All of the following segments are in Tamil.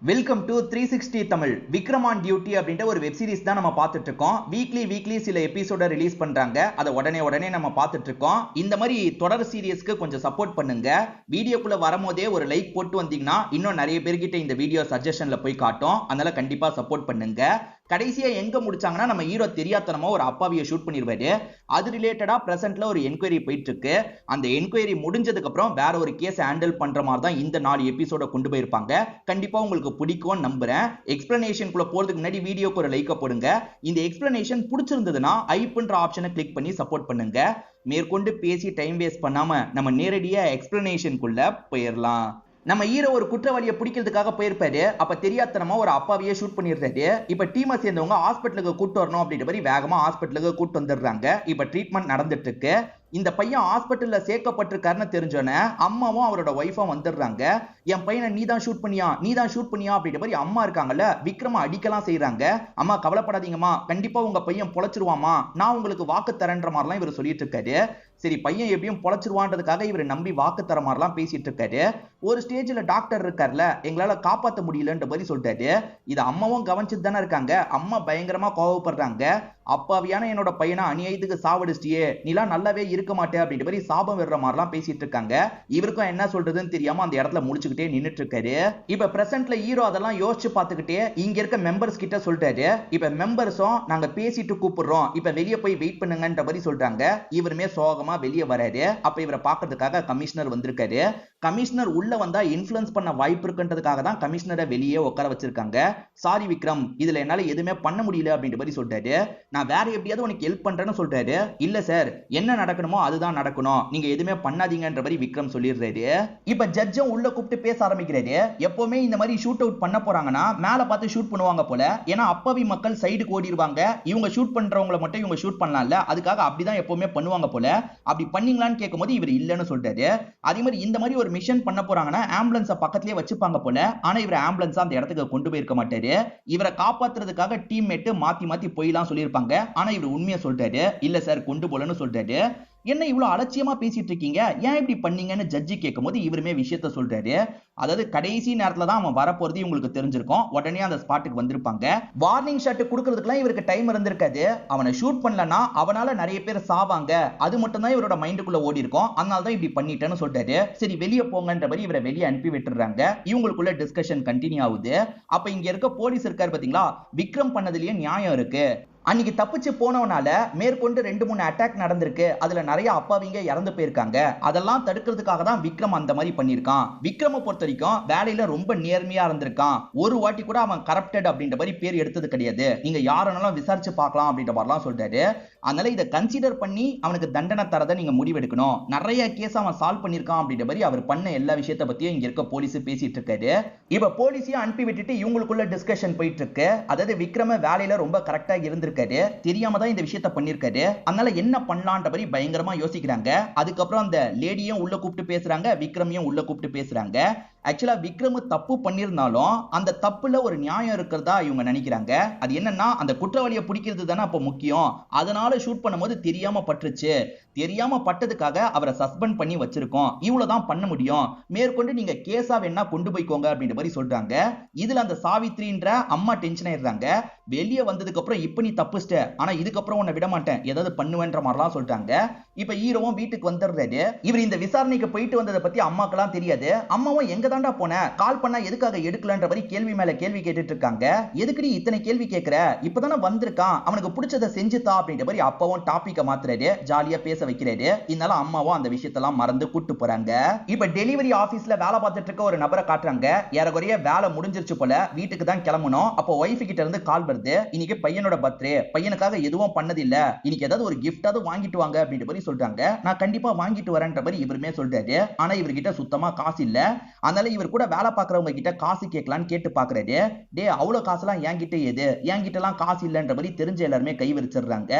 Welcome to 360 Tamil. Vikram on duty அப்படின்ற ஒரு வெப் சீரிஸ் தான் நம்ம பார்த்துட்டு இருக்கோம். வீக்லி சில எபிசோட ரிலீஸ் பண்றாங்க. அதை உடனே நம்ம பார்த்துட்டு இருக்கோம். இந்த மாதிரி தொடர் சீரியஸ்க்கு கொஞ்சம் சப்போர்ட் பண்ணுங்க. வீடியோக்குள்ள வரும்போதே ஒரு லைக் போட்டு வந்தீங்கன்னா இன்னும் நிறைய பேர்கிட்ட இந்த வீடியோ சஜஷன்ல போய் காட்டும். அதனால கண்டிப்பா சப்போர்ட் பண்ணுங்க. கடைசியா எங்க முடிச்சாங்கன்னா நம்ம ஹீரோ தெரியாதனமா ஒரு அப்பாவியை ஷூட் பண்ணிடுவாரு. அது ரிலேட்டடா பிரசன்ட்ல ஒரு என்கொயரி போயிட்டு இருக்கு. அந்த என்கொயரி முடிஞ்சதுக்கு அப்புறம் வேற ஒரு கேஸ் ஹேண்டில் பண்ற மாதிரி தான் இந்த 4 எபிசோட கொண்டு போயிருப்பாங்க. கண்டிப்பா உங்களுக்கு பிடிக்கும் நம்புறேன். எக்ஸ்பிளனேஷனுக்குள்ள போறதுக்கு முன்னாடி வீடியோக்கு ஒரு லைக்க போடுங்க. இந்த எக்ஸ்பிளனேஷன் பிடிச்சிருந்ததுன்னா ஐப்ன்ற ஆப்ஷனை கிளிக் பண்ணி சப்போர்ட் பண்ணுங்க. மேற்கொண்டு பேசி டைம் வேஸ்ட் பண்ணாம நம்ம நேரடியா எக்ஸ்பிளனேஷனுக்குள்ள போயிடலாம். நம்ம ஹீரோ ஒரு குற்றவாளியை பிடிக்கிறதுக்காக போயிருப்பாரு. அப்ப தெரியாதனமா ஒரு அப்பாவியே ஷூட் பண்ணிடுறாரு. இப்ப டீமை சேர்ந்தவங்க ஹாஸ்பிட்டலுக்கு கூட்டு வரணும் அப்படின்ற மாதிரி வேகமா ஹாஸ்பிட்டலுக்கு கூட்டு வந்துடுறாங்க. இப்ப ட்ரீட்மெண்ட் நடந்துட்டு இருக்கு. இந்த பையன் ஹாஸ்பிட்டல்ல சேர்க்கப்பட்டிருக்காருன்னு தெரிஞ்சோன்னே அம்மாவும் அவரோட ஒய்ஃபும் வந்துடுறாங்க. என் பையனை நீ தான் ஷூட் பண்ணியா அப்படின்ற மாதிரி அம்மா இருக்காங்கல்ல, விக்ரம அடிக்கலாம் செய்யறாங்க. அம்மா கவலைப்படாதீங்கம்மா, கண்டிப்பா உங்க பையன் பொழைச்சிருவாமா, நான் உங்களுக்கு வாக்கு தரேன்ற மாதிரிலாம் இவர் சொல்லிட்டு இருக்காரு. சரி, பையன் எப்படியும் பொழைச்சிருவான்றதுக்காக இவர் நம்பி வாக்கு தர மாதிரிலாம் பேசிட்டு இருக்காரு. ஒரு ஸ்டேஜ்ல டாக்டர் இருக்கார்ல, எங்களால காப்பாற்ற முடியலன்ற மாதிரி சொல்லிட்டாரு. இது அம்மாவும் கவனிச்சுட்டு தானே இருக்காங்க. அம்மா பயங்கரமா கோவப்படுறாங்க. அப்பாவியான என்னோட பையனை அநியாயத்துக்கு சாவடிச்சிட்டியே, நீலாம் நல்லாவே இருக்க மாட்டே அப்படின்ற மாதிரி சாபம் விடுற மாதிரிலாம் பேசிட்டு இருக்காங்க. இவருக்கும் என்ன சொல்றதுன்னு தெரியாம அந்த இடத்துல முடிச்சுக்கிட்டே நின்னுட்டு இருக்காரு. இப்ப பிரசன்ட்ல ஹீரோ அதெல்லாம் யோசிச்சு பார்த்துக்கிட்டே இங்க இருக்க மெம்பர்ஸ் கிட்ட சொல்றாரு. இப்ப மெம்பர்ஸும் நாங்க பேசிட்டு கூப்பிடுறோம், இப்ப வெளியே போய் வெயிட் பண்ணுங்கன்ற மாதிரி சொல்றாங்க. இவருமே சோகமா வெளியே வராரு. அப்ப இவரை பார்க்கறதுக்காக கமிஷனர் வந்திருக்காரு. கமிஷனர் உள்ள வந்தா இன்ஃப்ளூயன்ஸ் பண்ண வாய்ப்பு இருக்குன்றதுக்காக தான் கமிஷனரை வெளியே உட்கார வச்சிருக்காங்க. சாரி விக்ரம், இதுல என்னால எதுவுமே பண்ண முடியல அப்படின்ற மாதிரி சொல்றாரு. நான் வேற எப்படியாவது உனக்கு ஹெல்ப் பண்றேன்னு சொல்றாரு. இல்ல சார், என்ன நடக்கணுமோ அதுதான் நடக்கணும், நீங்க எதுவுமே பண்ணாதீங்கன்ற மாதிரி விக்ரம் சொல்லிடுறாரு. இப்ப ஜட்ஜும் உள்ள கூப்பிட்டு பேச ஆரம்பிக்கிறாரு. எப்பவுமே இந்த மாதிரி ஷூட் அவுட் பண்ண போறாங்கன்னா மேல பார்த்து ஷூட் பண்ணுவாங்க போல. ஏன்னா அப்பாவி மக்கள் சைடுக்கு ஓடிடுவாங்க. இவங்க ஷூட் பண்றவங்களை மட்டும் இவங்க ஷூட் பண்ணலாம்ல, அதுக்காக அப்படிதான் எப்பவுமே பண்ணுவாங்க போல. அப்படி பண்ணீங்களான்னு கேட்கும்போது இவர் இல்லன்னு சொல்றாரு. அதே மாதிரி இந்த மாதிரி ஒரு மிஷன் பண்ண போறாங்கன்னா ஆம்புலன்ஸ பக்கத்திலே வச்சுப்பாங்க போல. ஆனா இவர் ஆம்புலன்ஸ் அந்த இடத்துக்கு கொண்டு போயிருக்க மாட்டாரு. இவரை காப்பாத்துறதுக்காக டீம்மேட் மாத்தி போய்லாம் சொல்லியிருப்பாங்க. ஆனா இவர் உண்மையை சொல்றாரு. இல்ல சார், கொண்டு போலன்னு சொல்றாரு. என்ன இவ்வளவு அலட்சியமா பேசிட்டு இருக்கீங்க, ஏன் இப்படி பண்ணீங்கன்னு ஜட்ஜி கேட்கும்போது இவருமே விஷயத்த சொல்றாரு. அதாவது கடைசி நேரத்துல தான் அவன் வரப்போறது இவங்களுக்கு தெரிஞ்சிருக்கும். உடனே அந்த ஸ்பாட்டுக்கு வந்திருப்பாங்க. வார்னிங் ஷாட் கொடுக்கிறதுக்குலாம் இவருக்கு டைம் இருந்திருக்காது. அவனை ஷூட் பண்ணலனா அவனால நிறைய பேர் சாவாங்க, அது மட்டும் தான் இவரோட மைண்டுக்குள்ள ஓடி இருக்கும். அதனால தான் இப்படி பண்ணிட்டேன்னு சொல்றாரு. சரி, வெளியே போங்கன்ற மாதிரி இவரை வெளியே அனுப்பி விட்டுறாங்க. இவங்களுக்குள்ள டிஸ்கஷன் கண்டினியூ ஆகுது. அப்ப இங்க இருக்க போலீஸ் இருக்காரு பாத்தீங்களா, விக்ரம் பண்ணதுலயே நியாயம் இருக்கு. அன்னைக்கு தப்பிச்சு போனவனால மேற்கொண்டு 2-3 அட்டாக் நடந்திருக்கு. அதுல நிறைய அப்பாவிங்க இறந்து போயிருக்காங்க. அதெல்லாம் தடுக்கிறதுக்காக தான் விக்ரம் அந்த மாதிரி பண்ணிருக்கான். விக்ரம பொறுத்த வரைக்கும் வேலையில ரொம்ப நேர்மையா இருந்திருக்கான். ஒரு வாட்டி கூட அவன் கரப்டட் அப்படின்ற மாதிரி பேர் எடுத்தது கிடையாது. நீங்க யாருனாலும் விசாரிச்சு பார்க்கலாம் அப்படின்ற மாதிரிலாம் சொல்றாரு. அதனால இதை கன்சிடர் பண்ணி அவனுக்கு தண்டனை தரதை நீங்க முடிவெடுக்கணும். நிறைய கேஸ் அவன் சால்வ் பண்ணிருக்கான் அப்படின்ற மாதிரி அவர் பண்ண எல்லா விஷயத்தை பத்தியும் இங்க இருக்க போலீஸ் பேசிட்டு இருக்காரு. இப்ப போலீஸையும் அனுப்பி விட்டுட்டு இவங்களுக்குள்ள டிஸ்கஷன் போயிட்டு இருக்கு. அதாவது விக்ரம வேலையில ரொம்ப கரெக்டா இருந்திருக்காரு, தெரியாம தான் இந்த விஷயத்தை பண்ணிருக்காரு. அதனால என்ன பண்ணலான்ற மாதிரி பயங்கரமா யோசிக்கிறாங்க. அதுக்கப்புறம் அந்த லேடியும் உள்ள கூப்பிட்டு பேசுறாங்க, விக்ரமையும் உள்ள கூப்பிட்டு பேசுறாங்க. ஆக்சுவலா விக்ரம் தப்பு பண்ணிருந்தாலும் அந்த தப்புல ஒரு நியாயம் இருக்கிறதா இவங்க நினைக்கிறாங்க. அது என்னன்னா, அந்த குற்றவாளியை பிடிக்கிறது தானே அப்ப முக்கியம். அதனால ஷூட் பண்ணும்போது தெரியாம பட்டுருச்சு. தெரியாம பட்டதுக்காக அவரை சஸ்பெண்ட் பண்ணி வச்சிருக்கோம். இவ்வளவுதான் பண்ண முடியும். மேற்கொண்டு நீங்க கேஸா வேணா கொண்டு போய்க்கோங்க அப்படின்ற மாதிரி சொல்றாங்க. இதுல அந்த சாவித்ரின்ற அம்மா டென்ஷன் ஆயிடுறாங்க. வெளியே வந்ததுக்கு அப்புறம் இப்ப நீ தப்புச்சிட்ட, ஆனா இதுக்கப்புறம் உன்னை விட மாட்டேன், ஏதாவது பண்ணுவேன்ற மாதிரிலாம் சொல்றாங்க. இப்ப ஹீரோவும் வீட்டுக்கு வந்துடுறாரு. இவர் இந்த விசாரணைக்கு போயிட்டு வந்ததை பத்தி அம்மாக்கெல்லாம் தெரியாது. அம்மாவும் எங்க தாண்டா போன, கால் பண்ணா எதுக்காக எடுக்கலன்ற மாதிரி கேள்வி மேல கேள்வி கேட்டுட்டு இருக்காங்க. எதுக்குடி இத்தனை கேள்வி கேட்கிற, இப்பதானே வந்திருக்கான், அவனுக்கு பிடிச்சதை செஞ்சுதா அப்படின்ற மாதிரி அப்பாவும் டாபிக்க மாத்துறாரு, ஜாலியா பேச வைக்கிறாரு. இதனால அம்மாவும் அந்த விஷயத்தெல்லாம் மறந்து கூட்டு போறாங்க. இப்ப டெலிவரி ஆபீஸ்ல வேலை பார்த்துட்டு இருக்க ஒரு நபரை காட்டுறாங்க. ஏறக்குறைய வேலை முடிஞ்சிருச்சு போல, வீட்டுக்கு தான் கிளம்பணும். அப்போ ஒய்ஃப் கிட்ட இருந்து கால் வருது. இன்னைக்கு பையனோட பர்த்டே, பையனுக்காக எதுவும் பண்ணது இல்ல, இன்னைக்கு ஏதாவது ஒரு கிஃப்டாவது வாங்கிட்டு வாங்க அப்படின்ற மாதிரி சொல்றாங்க. நான் கண்டிப்பா வாங்கிட்டு வரேன்ற மாதிரி இவருமே சொல்றாரு. ஆனா இவர்கிட்ட சுத்தமா காசு இல்ல. அதனால இவர் கூட வேலை பார்க்கறவங்க கிட்ட காசு கேட்கலான்னு கேட்டு பாக்குறாரு. டே, அவ்வளவு காசுலாம் என்கிட்ட ஏது, என்கிட்ட எல்லாம் காசு இல்லன்ற மாதிரி தெரிஞ்ச எல்லாருமே கை விரிச்சிடுறாங்க.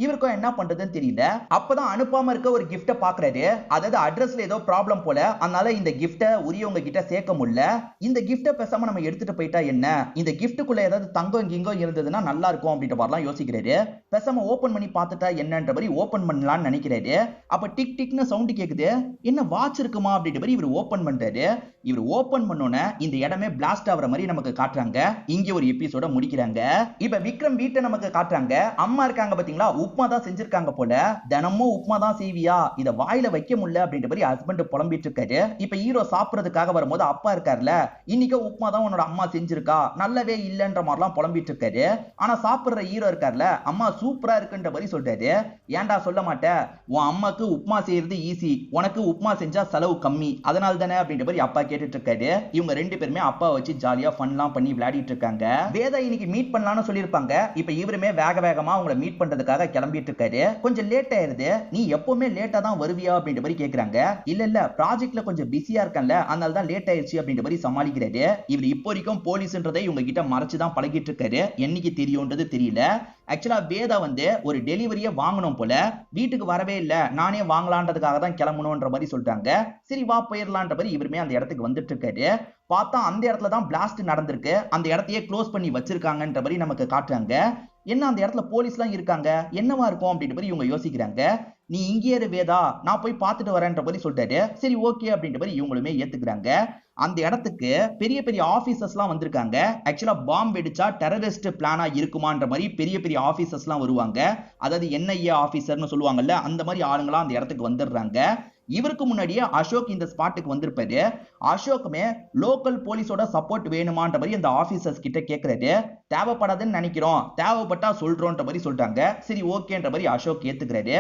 இவருக்கும் என்ன பண்றதுன்னு தெரியல. அப்பதான் அனுப்பாம இருக்க ஒரு கிஃப்ட பாக்குறாரு. அதாவது அட்ரஸ்ல ஏதோ ப்ராப்ளம் போல, அதனால இந்த கிஃப்ட உரியவங்க கிட்ட சேர்க்க முடியல. இந்த கிஃப்ட பேசாம நம்ம எடுத்துட்டு போயிட்டா என்ன, இந்த கிஃப்ட்டுக்குள்ள ஏதாவது தங்கம் கிங்கம் இருந்ததுன்னா நல்லா இருக்கும் அப்படின்ற மாதிரிலாம் யோசிக்கிறாரு. பேசாம ஓபன் பண்ணி பார்த்துட்டா என்னன்ற மாதிரி ஓபன் பண்ணலாம்னு நினைக்கிறாரு. அப்ப டிக் டிக்னு சவுண்ட் கேக்குது. என்ன வாட்ச் இருக்குமா அப்படின்ற மாதிரி இவர் ஓபன் பண்றாரு. இவர் ஓபன் பண்ணோனே இந்த இடமே பிளாஸ்ட் ஆகுற மாதிரி நமக்கு காட்டுறாங்க. இங்க ஒரு எபிசோட முடிக்கிறாங்க. இப்ப விக்ரம் வீட்டை நமக்கு காட்டுறாங்க. அம்மா இருக்காங்க பாத்தீங்களா, உப்மா தான் செஞ்சிருக்காங்க போல. தினமும் உப்மா தான் செய்வியா, இத வாயில வைக்க முடியல அப்படின்ற மாதிரி ஹஸ்பண்ட் புலம்பிட்டு இருக்காரு. இப்ப ஹீரோ சாப்பிடுறதுக்காக வரும்போது அப்பா இருக்காருல, இன்னைக்கு உப்மா தான் உன்னோட அம்மா செஞ்சிருக்கா, நல்லவே இல்லன்ற மாதிரிலாம் புலம்பிட்டு இருக்காரு. ஆனா சாப்பிடுற ஹீரோ இருக்காருல, அம்மா சூப்பரா இருக்குன்ற மாதிரி சொல்றாரு. ஏன்டா சொல்ல மாட்டேன், உன் அம்மாக்கு உப்மா செய்யறது ஈஸி, உனக்கு உப்மா செஞ்சா செலவு கம்மி, அதனால தானே அப்படின்ற மாதிரி அப்பா கேட்டுட்டு இருக்காரு. இவங்க ரெண்டு பேருமே அப்பா வச்சு ஜாலியா ஃபன்லாம் பண்ணி விளையாடிட்டு இருக்காங்க. வேதா இன்னைக்கு மீட் பண்ணலாம்னு சொல்லிருப்பாங்க. இப்ப இவருமே வேக வேகமா அவங்கள மீட் பண்றதுக்காக கிளம்பிட்டு இருக்காரு. கொஞ்சம் லேட் ஆயிருது. நீ எப்பவுமே லேட்டா தான் வருவியா அப்படின்ற மாதிரி கேக்குறாங்க. இல்ல இல்ல ப்ராஜெக்ட்ல கொஞ்சம் பிஸியா இருக்கேன்ல, அதனால தான் லேட் ஆயிருச்சு அப்படின்ற மாதிரி சமாளிக்கிறாரு. இவர் இப்போ வரைக்கும் போலீஸ்ன்றதை இவங்க கிட்ட மறைச்சு தான் பழகிட்டு இருக்காரு. என்னைக்கு தெரியும்ன்றது தெரியல. ஆக்சுவலா வேதா வந்து ஒரு டெலிவரியை வாங்கணும் போல, வீட்டுக்கு வரவே இல்ல, நானே வாங்கலான்றதுக்காக தான் கிளம்பணும்ன்ற மாதிரி சொல்லிட்டாங்க. சரி வா போயிடலான்ற மாதிரி இவருமே அந்த இடத்துக்கு வந்துட்டு இருக்காரு. பார்த்தா அந்த இடத்துல தான் பிளாஸ்ட் நடந்திருக்கு. அந்த இடத்தையே க்ளோஸ் பண்ணி வச்சிருக்காங்கன்ற மாதிரி நமக்கு காட்டுறாங்க. என்ன அந்த இடத்துல போலீஸ்லாம் இருக்காங்க, என்னவா இருக்கும் அப்படின்ற மாதிரி இவங்க யோசிக்கிறாங்க. நீ இங்கே இரு வேதா, நான் போய் பார்த்துட்டு வரேன்ற மாதிரி சொல்லிட்டாரு. சரி ஓகே அப்படின்ற மாதிரி இவங்களுமே ஏத்துக்கிறாங்க. அந்த இடத்துக்கு பெரிய பெரிய ஆபீசர்ஸ்லாம் வந்திருக்காங்க. ஆக்சுவலா பாம்பு வெடிச்சா டெரரிஸ்ட் பிளானா இருக்குமான்ற மாதிரி பெரிய பெரிய ஆபீசர்ஸ்லாம் வருவாங்க. அதாவது என்ஐஏ ஆபீசர்னு சொல்லுவாங்கல்ல, அந்த மாதிரி ஆளுங்களாம் அந்த இடத்துக்கு வந்துடுறாங்க. இவருக்கு முன்னாடியே அசோக் இந்த ஸ்பாட்டுக்கு வந்திருப்பாரு. அசோக்குமே லோக்கல் போலீஸோட சப்போர்ட் வேணுமான்ற மாதிரி அந்த ஆபீசர்ஸ் கிட்ட கேட்கிறாரு. தேவைப்படாதுன்னு நினைக்கிறோம், தேவைப்பட்டா சொல்றோன்ற மாதிரி சொல்லிட்டாங்க. சரி ஓகேன்ற மாதிரி அசோக் ஏத்துக்கிறாரு.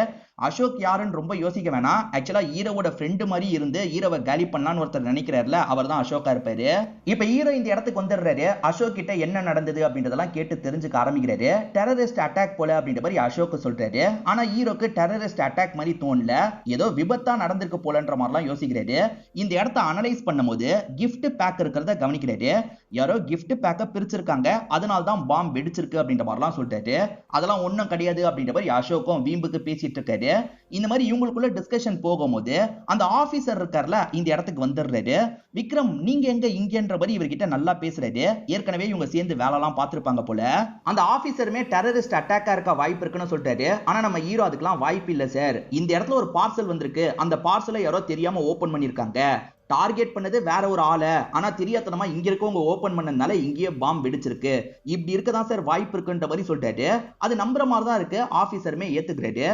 அசோக் யாருன்னு ரொம்ப யோசிக்க வேணாம். ஆக்சுவலா ஹீரோவோட ஃப்ரெண்டு மாதிரி இருந்து ஹீரோவை காலி பண்ணலான்னு ஒருத்தர் நினைக்கிறாருல, அவர் தான் அசோக்கா இருப்பாரு. இப்ப ஹீரோ இந்த இடத்துக்கு வந்துடுறாரு. அசோக் கிட்ட என்ன நடந்தது அப்படின்றதெல்லாம் கேட்டு தெரிஞ்சுக்க ஆரம்பிக்கிறாரு. டெரரிஸ்ட் அட்டாக் போல அப்படின்ற மாதிரி அசோக் சொல்றாரு. ஆனா ஹீரோக்கு டெரரிஸ்ட் அட்டாக் மாதிரி தோணல, ஏதோ விபத்தா நடந்திருக்கு போலன்ற மாதிரிலாம் யோசிக்கிறாரு. இந்த இடத்தை அனலைஸ் பண்ணும்போது கிஃப்ட் பேக் இருக்கிறத கவனிக்கிறாரு. யாரோ கிஃப்ட் பேக்க பிரிச்சிருக்காங்க, அதனால தான் பாம்பு வெடிச்சிருக்கு அப்படின்ற மாதிரிலாம் சொல்றாரு. அதெல்லாம் ஒண்ணும் கிடையாது அப்படின்ற மாதிரி அசோக்கும் வீம்புக்கு பேசிட்டு இருக்காரு. இந்த மாதிரி இவங்களுக்குள்ள டிஸ்கஷன் போகும்போது அந்த ஆபீசர் இருக்கார்ல, இந்த இடத்துக்கு வந்துடுறாரு. விக்ரம் நீங்க எங்க இங்கன்ற மாதிரி இவர்கிட்ட நல்லா பேசுறாரு. ஏற்கனவே இவங்க சேர்ந்து வேலைலாம் பார்த்திருப்பாங்க போல. அந்த ஆபீசருமே டெரரிஸ்ட் அட்டாக்கா இருக்க வாய்ப்பு இருக்குன்னு சொல்றாரு. ஆனா நம்ம ஹீரோ அதுக்கெல்லாம் வாய்ப்பு இல்ல சார், இந்த இடத்துல ஒரு பார்சல் வந்திருக்கு, அந்த பார்சலை யாரோ தெரியாம ஓபன் பண்ணிருக்காங்க, டார்கெட் பண்ணது வேற ஒரு ஆளை, ஆனா தெரியாதனமா இங்க இருக்கவங்க ஓபன் பண்ணதுனால இங்கேயே பாம்பு வெடிச்சிருக்கு, இப்படி இருக்கதான் சார் வாய்ப்பு இருக்குன்ற மாதிரி சொல்றாரு. அது நம்புற மாதிரி தான் இருக்கு. ஆபீசருமே ஏத்துக்கிறாரு.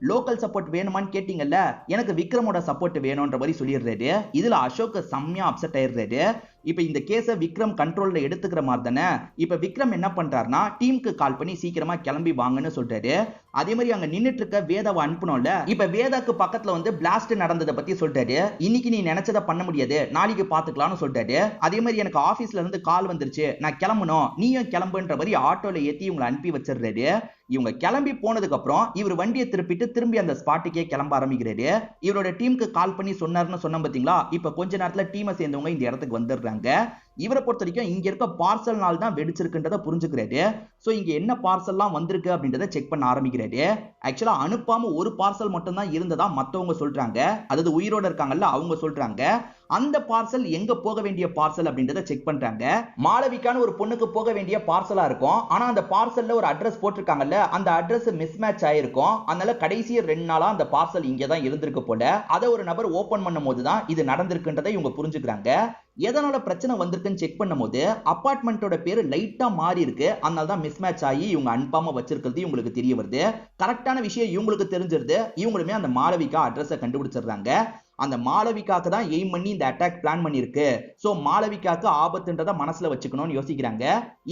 லோக்கல் சப்போர்ட் வேணுமான்னு கேட்டீங்கல்ல, எனக்கு விக்ரமோட சப்போர்ட் வேணும்ன்ற மாதிரி சொல்லிடுறாரு. இதுல அசோக் செம்மையா அப்செட் ஆயிடுறாரு. இப்ப இந்த கேஸ விக்ரம் கண்ட்ரோல்ல எடுத்துக்கிற மாதிரி தானே. இப்ப விக்ரம் என்ன பண்றாருன்னா டீமுக்கு கால் பண்ணி சீக்கிரமா கிளம்பி வாங்கன்னு சொல்றாரு. அதே மாதிரி அங்க நின்னுட்டு இருக்க வேதாவை அனுப்பணும்ல. இப்ப வேதாக்கு பக்கத்துல வந்து பிளாஸ்ட் நடந்ததை பத்தி சொல்றாரு. இன்னைக்கு நீ நினைச்சதை பண்ண முடியாது, நாளைக்கு பாத்துக்கலாம்னு சொல்றாரு. அதே மாதிரி எனக்கு ஆபீஸ்ல இருந்து கால் வந்துருச்சு, நான் கிளம்பணும், நீயும் கிளம்புன்ற மாதிரி ஆட்டோல ஏத்தி இவங்களை அனுப்பி வச்சிடுறாரு. இவங்க கிளம்பி போனதுக்கு அப்புறம் இவர் வண்டியை திருப்பி அந்த ஸ்பாட்டுக்கே கிளம்ப ஆரம்பிக்கிறாரு. இவரோட டீமுக்கு கால் பண்ணி சொன்னாருன்னு சொன்ன பாத்தீங்களா, இப்ப கொஞ்ச நேரத்துல டீமை சேர்ந்தவங்க இந்த இடத்துக்கு வந்துடுறாங்க. இவரை பொறுத்த வரைக்கும் இங்க இருக்க பார்சல்னால தான் வெடிச்சிருக்குன்றத புரிஞ்சுக்கிறாரு. சோ இங்க என்ன பார்சல்லாம் வந்திருக்கு அப்படின்றத செக் பண்ண ஆரம்பிக்கிறாரு. ஆக்சுவலா அனுப்பாம ஒரு பார்சல் மட்டும் தான் இருந்ததா மத்தவங்க சொல்றாங்க, அதாவது உயிரோட இருக்காங்கல்ல அவங்க சொல்றாங்க. அந்த பார்சல் எங்க போக வேண்டிய பார்சல் அப்படின்றத செக் பண்றாங்க. மாளவிகான ஒரு பொண்ணுக்கு போக வேண்டிய பார்சலா இருக்கும். ஆனா அந்த பார்சல்ல ஒரு அட்ரஸ் போட்டிருக்காங்கல்ல, அந்த அட்ரஸ் மிஸ்மேட்ச் ஆயிருக்கும். அதனால கடைசி 2 நாளா அந்த பார்சல் இங்க தான் இருந்திருக்கு போல. அதை ஒரு நபர் ஓபன் பண்ணும்போது தான் இது நடந்திருக்குன்றதை இவங்க புரிஞ்சுக்கிறாங்க. எதனால பிரச்சனை வந்திருக்குன்னு செக் பண்ணும்போது அபார்ட்மெண்டோட பேரு லைட்டா மாறி இருக்கு, அதனால தான் மிஸ்மேட்ச் ஆகி இவங்க அனுப்பாம வச்சிருக்கிறது இவங்களுக்கு தெரிய வருது. கரெக்டான விஷயம் இவங்களுக்கு தெரிஞ்சிருது. இவங்களுமே அந்த மாளவிகா அட்ரஸை கண்டுபிடிச்சிடுறாங்க. அந்த மாளவிகாக்கு தான் எய்ம் பண்ணி இந்த அட்டாக் பிளான் பண்ணிருக்கு. சோ மாளவிகாக்கு ஆபத்துன்றத மனசுல வச்சுக்கணும்னு யோசிக்கிறாங்க.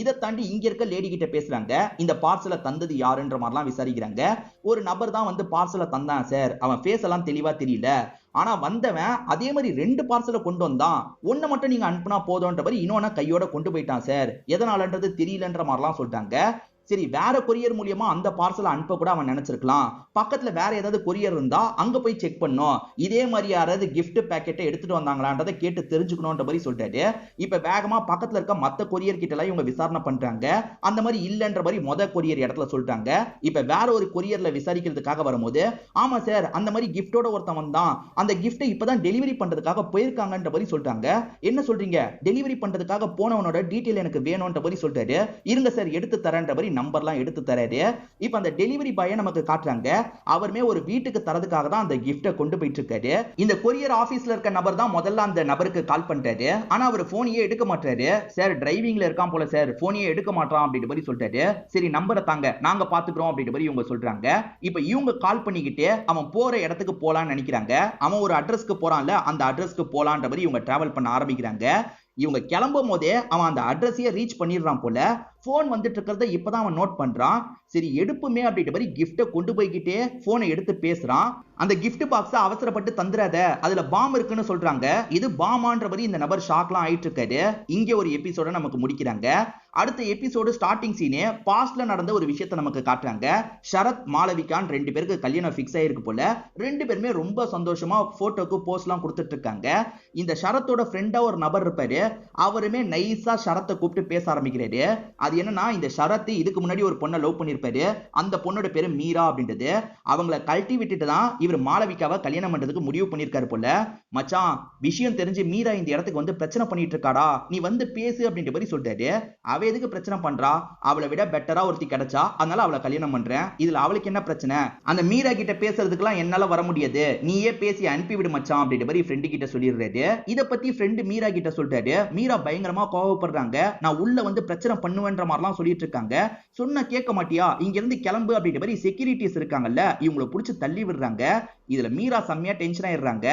இதை தாண்டி இங்க இருக்க லேடி கிட்ட பேசுறாங்க. இந்த பார்சலை தந்தது யாருன்ற மாதிரிலாம் விசாரிக்கிறாங்க. ஒரு நபர் தான் வந்து பார்சலை தந்தான் சார், அவன் ஃபேஸ் எல்லாம் தெளிவா தெரியல, ஆனா வந்தவன் அதே மாதிரி 2 பார்சலை கொண்டு வந்தான், ஒண்ணு மட்டும் நீங்க அனுப்புனா போதும்ன்ற மாதிரி இன்னொன்னு கையோட கொண்டு போயிட்டான் சார், எதனாலன்றது தெரியலன்ற மாதிரிலாம் சொல்லிட்டாங்க. சரி வேற கொரியர் மூலியமா அந்த பார்சலை அனுப்ப கூட அவன் நினைச்சிருக்கலாம். பக்கத்துல வேற ஏதாவது கொரியர் இருந்தா அங்க போய் செக் பண்ணும். இதே மாதிரி யாராவது gift பாக்கெட்டை எடுத்துட்டு வந்தாங்களான்றதை கேட்டு தெரிஞ்சுக்கணும்ன்ற மாதிரி சொல்லிட்டாரு. இப்ப வேகமா பக்கத்துல இருக்க மத்த கொரியர் கிட்ட எல்லாம் இவங்க விசாரணை பண்றாங்க. அந்த மாதிரி இல்லன்ற மாதிரி மொத கொரியர் இடத்துல சொல்லிட்டாங்க. இப்ப வேற ஒரு கொரியர்ல விசாரிக்கிறதுக்காக வரும்போது, ஆமா சார் அந்த மாதிரி கிஃப்டோட ஒருத்தன் வந்தான், அந்த கிஃப்டை இப்பதான் டெலிவரி பண்றதுக்காக போயிருக்காங்கன்ற மாதிரி சொல்லிட்டாங்க. என்ன சொல்றீங்க, டெலிவரி பண்றதுக்காக போனவனோட டீடைல் எனக்கு வேணும்ன்ற மாதிரி சொல்லிட்டாரு. இருங்க சார் எடுத்து தரேன்ற மாதிரி நம்பர்லாம் எடுத்து தராரு. இப்ப அந்த டெலிவரி பாயை நமக்கு காட்டுறாங்க. அவருமே ஒரு வீட்டுக்கு தரதுக்காக தான் அந்த கிஃப்டை கொண்டு போயிட்டு இருக்காரு. இந்த கொரியர் ஆபீஸ்ல இருக்க நபர் தான் முதல்ல அந்த நபருக்கு கால் பண்றாரு. ஆனா அவர் போனையே எடுக்க மாட்டாரு. சார் டிரைவிங்ல இருக்கான் போல சார், போனையே எடுக்க மாட்டான் அப்படின்ற மாதிரி சொல்லிட்டாரு. சரி நம்பரை தாங்க நாங்க பாத்துக்கிறோம் அப்படின்ற மாதிரி இவங்க சொல்றாங்க. இப்ப இவங்க கால் பண்ணிக்கிட்டு அவன் போற இடத்துக்கு போலான்னு நினைக்கிறாங்க. அவன் ஒரு அட்ரஸ்க்கு போறான்ல, அந்த அட்ரஸ்க்கு போலான்ற மாதிரி இவங்க டிராவல் பண்ண ஆரம்பிக்கிறாங்க. இவங்க கிளம்பும் போதே அவன் அந்த அட்ரஸையே ரீச் பண்ணிடுறான் போல. போன் வந்துட்டு இருக்கிறத இப்பதான் அவன் நோட் பண்றான். சரி எடுப்புமே அப்படின்ற மாதிரி கிஃப்ட கொண்டு போய்கிட்டே போனை எடுத்து பேசுறான். அந்த கிஃப்ட் பாக்ஸ அவசரப்பட்டு தந்துராத, அதுல பாம் இருக்குன்னு சொல்றாங்க. இது பாமான்ற மாதிரி இந்த நபர் ஷாக்லாம் ஆயிட்டு இருக்காரு. இங்க ஒரு எபிசோட நமக்கு முடிக்கிறாங்க. அடுத்த எபிசோடு ஸ்டார்டிங் சீனே பாஸ்ட்ல நடந்த ஒரு விஷயத்தை நமக்கு காட்டுறாங்க. ஷரத் மாளவிகான் ரெண்டு பேருக்கு கல்யாணம் ஃபிக்ஸ் ஆயிருக்கு போல. ரெண்டு பேருமே ரொம்ப சந்தோஷமா போட்டோக்கு போஸ்ட்லாம் கொடுத்துட்டு இருக்காங்க. இந்த ஷரத்தோட ஃப்ரெண்டா ஒரு நபர் இருப்பாரு. அவருமே நைஸா ஷரத்தை கூப்பிட்டு பேச ஆரம்பிக்கிறாரு. அது என்னன்னா, இந்த ஷரத் இதுக்கு முன்னாடி ஒரு பொண்ணை லவ் பண்ணிருப்பாரு. அந்த பொண்ணோட பேரு மீரா அப்படின்றது. அவங்கள கழட்டி விட்டுட்டு தான் இவர் மாளவிகாவை கல்யாணம் பண்றதுக்கு முடிவு பண்ணிருக்காரு போல. மச்சான் விஷயம் தெரிஞ்சு மீரா இந்த இடத்துக்கு வந்து பிரச்சனை பண்ணிட்டு இருக்காடா, நீ வந்து பேசு அப்படின்ற மாதிரி சொல்லிட்டாரு. அவ எதுக்கு பிரச்சனை பண்றா, அவளை விட பெட்டரா ஒருத்தி கிடைச்சா, அதனால அவளை கல்யாணம் பண்றேன். இதுல அவளுக்கு என்ன பிரச்சனை, அந்த மீரா கிட்ட பேசுறதுக்குலாம் என்னால வர முடியாது, நீயே பேசி அனுப்பி விடு மச்சான் அப்படின்ற மாதிரி ஃப்ரெண்டு கிட்ட சொல்லிடுறாரு. இத பத்தி ஃப்ரெண்டு மீரா கிட்ட சொல்லிட்டாரு. மீரா பயங்கரமா கோவப்படுறாங்க. நான் உள்ள வந்து பிரச்சனை பண்ணுவேன்ற மாதிரிலாம் சொல்லிட்டு இருக்காங்க. சொன்ன கேட்க மாட்டியா, இங்க இருந்து கிளம்பு அப்படின்ற மாதிரி செக்யூரிட்டிஸ் இருக்காங்கல்ல, இவங்களை புடிச்சு தள்ளி விடுறாங்க. இதுல மீரா செம்மையா டென்ஷன் ஆயிடுறாங்க.